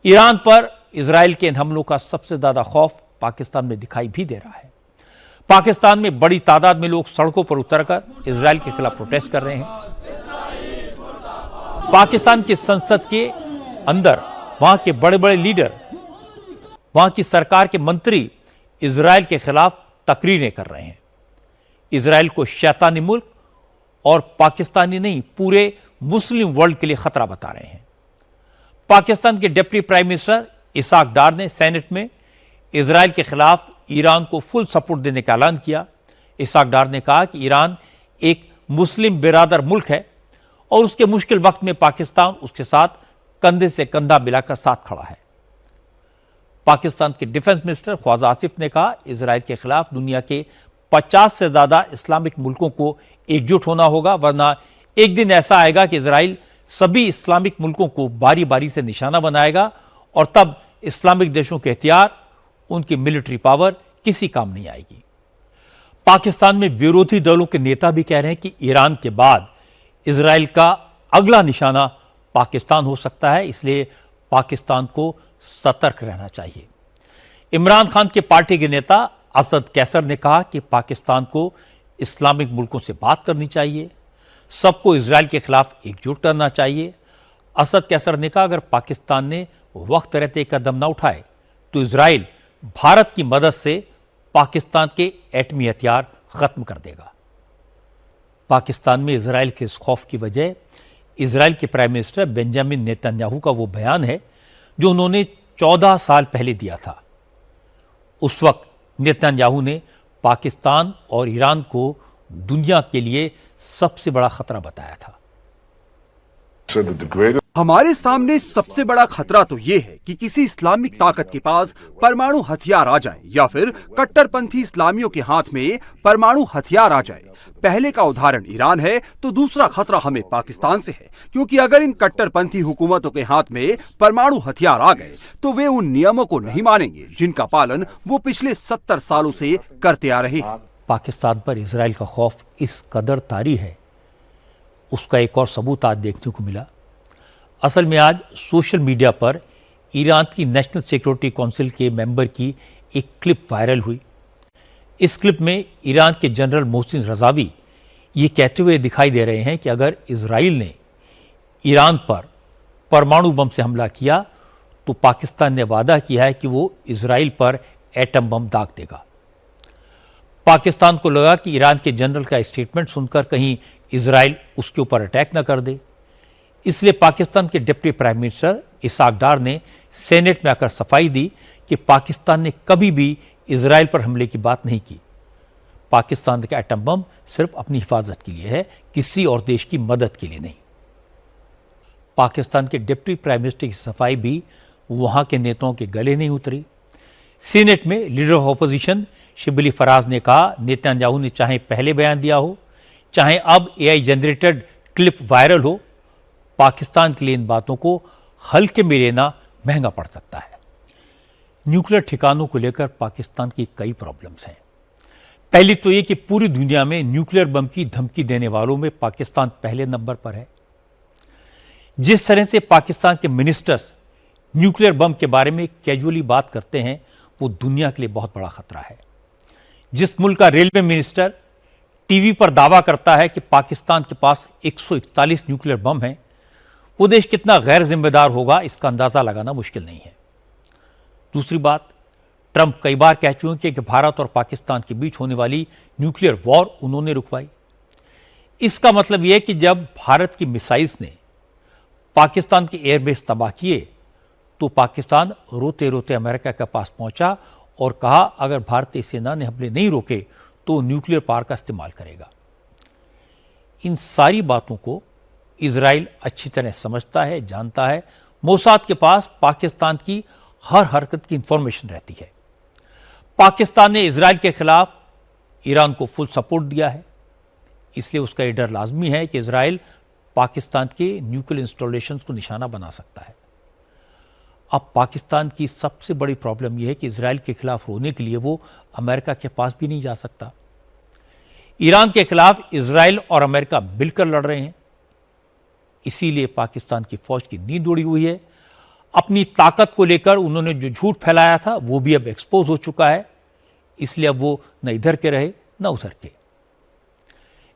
Iran पर Israel के इन हमलों का सबसे ज्यादा खौफ पाकिस्तान में दिखाई भी दे रहा है। पाकिस्तान में बड़ी तादाद में लोग सड़कों पर उतरकर इजराइल के खिलाफ प्रोटेस्ट कर रहे हैं। पाकिस्तान की संसद के अंदर वहां के बड़े बड़े लीडर, वहां की सरकार के मंत्री इजराइल के खिलाफ तकरीरें कर रहे हैं। इजराइल को शैतानी मुल्क और पाकिस्तानी नहीं, पूरे मुस्लिम वर्ल्ड के लिए खतरा बता रहे हैं। पाकिस्तान के डिप्टी प्राइम मिनिस्टर इसाक डार ने सेनेट में इजराइल के खिलाफ ईरान को फुल सपोर्ट देने का ऐलान किया। इसाक डार ने कहा कि ईरान एक मुस्लिम बिरादर मुल्क है और उसके मुश्किल वक्त में पाकिस्तान उसके साथ कंधे से कंधा मिलाकर साथ खड़ा है। पाकिस्तान के डिफेंस मिनिस्टर ख्वाजा आसिफ ने कहा, इजराइल के खिलाफ दुनिया के 50 से ज्यादा इस्लामिक मुल्कों को एकजुट होना होगा, वरना एक दिन ऐसा आएगा कि इजराइल सभी इस्लामिक मुल्कों को बारी बारी से निशाना बनाएगा और तब इस्लामिक देशों के हथियार, उनकी मिलिट्री पावर किसी काम नहीं आएगी। पाकिस्तान में विरोधी दलों के नेता भी कह रहे हैं कि ईरान के बाद इजराइल का अगला निशाना पाकिस्तान हो सकता है, इसलिए पाकिस्तान को सतर्क रहना चाहिए। इमरान खान के पार्टी के नेता असद कैसर ने कहा कि पाकिस्तान को इस्लामिक मुल्कों से बात करनी चाहिए, सबको इजराइल के खिलाफ एकजुट करना चाहिए। असद कैसर ने कहा, अगर पाकिस्तान ने वक्त रहते कदम न उठाए तो इजराइल भारत की मदद से पाकिस्तान के एटमी हथियार खत्म कर देगा। पाकिस्तान में इजराइल के इस खौफ की वजह इजराइल के प्राइम मिनिस्टर बेंजामिन नेतन्याहू का वो बयान है जो उन्होंने 14 साल पहले दिया था। उस वक्त नेतन्याहू ने पाकिस्तान और ईरान को दुनिया के लिए सबसे बड़ा खतरा बताया था। हमारे सामने सबसे बड़ा खतरा तो ये है कि किसी इस्लामिक ताकत के पास परमाणु हथियार आ जाए या फिर कट्टरपंथी इस्लामियों के हाथ में परमाणु हथियार आ जाए। पहले का उदाहरण ईरान है तो दूसरा खतरा हमें पाकिस्तान से है, क्योंकि अगर इन कट्टरपंथी हुकूमतों के हाथ में परमाणु हथियार आ गए तो वे उन नियमों को नहीं मानेंगे जिनका पालन वो पिछले 70 सालों से करते आ रहे हैं। पाकिस्तान पर इजराइल का खौफ इस कदर तारी है, उसका एक और सबूत आज देखने को मिला। असल में आज सोशल मीडिया पर ईरान की नेशनल सिक्योरिटी काउंसिल के मेंबर की एक क्लिप वायरल हुई। इस क्लिप में ईरान के जनरल मोहसिन रजावी ये कहते हुए दिखाई दे रहे हैं कि अगर इजराइल ने ईरान पर परमाणु बम से हमला किया तो पाकिस्तान ने वादा किया है कि वो इजराइल पर एटम बम दाग देगा। पाकिस्तान को लगा कि ईरान के जनरल का स्टेटमेंट सुनकर कहीं इजराइल उसके ऊपर अटैक न कर दे, इसलिए पाकिस्तान के डिप्टी प्राइम मिनिस्टर इसाक डार ने सेनेट में आकर सफाई दी कि पाकिस्तान ने कभी भी इजराइल पर हमले की बात नहीं की। पाकिस्तान का एटम बम सिर्फ अपनी हिफाजत के लिए है, किसी और देश की मदद के लिए नहीं। पाकिस्तान के डिप्टी प्राइम मिनिस्टर की सफाई भी वहां के नेताओं के गले नहीं उतरी। सीनेट में leader of opposition Shibli Faraz ने कहा, नेतन्याहू ने चाहे पहले बयान दिया हो, चाहे अब एआई जनरेटेड क्लिप वायरल हो, पाकिस्तान के लिए इन बातों को हल्के में लेना महंगा पड़ सकता है। न्यूक्लियर ठिकानों को लेकर पाकिस्तान की कई प्रॉब्लम्स हैं। पहली तो ये कि पूरी दुनिया में न्यूक्लियर बम की धमकी देने वालों में पाकिस्तान पहले नंबर पर है। जिस तरह से पाकिस्तान के मिनिस्टर्स न्यूक्लियर बम के बारे में कैजुअली बात करते हैं, वो दुनिया के लिए बहुत बड़ा खतरा है। जिस मुल्क का रेलवे मिनिस्टर टीवी पर दावा करता है कि पाकिस्तान के पास 141 न्यूक्लियर बम हैं, वो देश कितना गैर जिम्मेदार होगा इसका अंदाजा लगाना मुश्किल नहीं है। दूसरी बात, ट्रंप कई बार कह चुके हैं कि भारत और पाकिस्तान के बीच होने वाली न्यूक्लियर वॉर उन्होंने रुकवाई। इसका मतलब यह है कि जब भारत की मिसाइल्स ने पाकिस्तान के एयरबेस तबाह किए तो पाकिस्तान रोते रोते अमेरिका के पास पहुंचा और कहा, अगर भारतीय सेना ने हमले नहीं रोके तो न्यूक्लियर पावर का इस्तेमाल करेगा। इन सारी बातों को इजराइल अच्छी तरह समझता है, जानता है। मोसाद के पास पाकिस्तान की हर हरकत की इंफॉर्मेशन रहती है। पाकिस्तान ने इजराइल के खिलाफ ईरान को फुल सपोर्ट दिया है, इसलिए उसका यह डर लाजमी है कि इजराइल पाकिस्तान के न्यूक्लियर इंस्टॉलेशंस को निशाना बना सकता है। अब पाकिस्तान की सबसे बड़ी प्रॉब्लम यह है कि इजराइल के खिलाफ रोने के लिए वो अमेरिका के पास भी नहीं जा सकता। ईरान के खिलाफ इजराइल और अमेरिका मिलकर लड़ रहे हैं, इसीलिए पाकिस्तान की फौज की नींद उड़ी हुई है। अपनी ताकत को लेकर उन्होंने जो झूठ फैलाया था वो भी अब एक्सपोज हो चुका है, इसलिए अब वो न इधर के रहे न उधर के।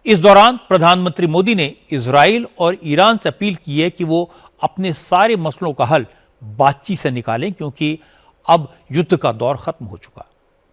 इस दौरान प्रधानमंत्री मोदी ने इजराइल और ईरान से अपील की है कि वो अपने सारे मसलों का हल बातचीत से निकालें, क्योंकि अब युद्ध का दौर खत्म हो चुका।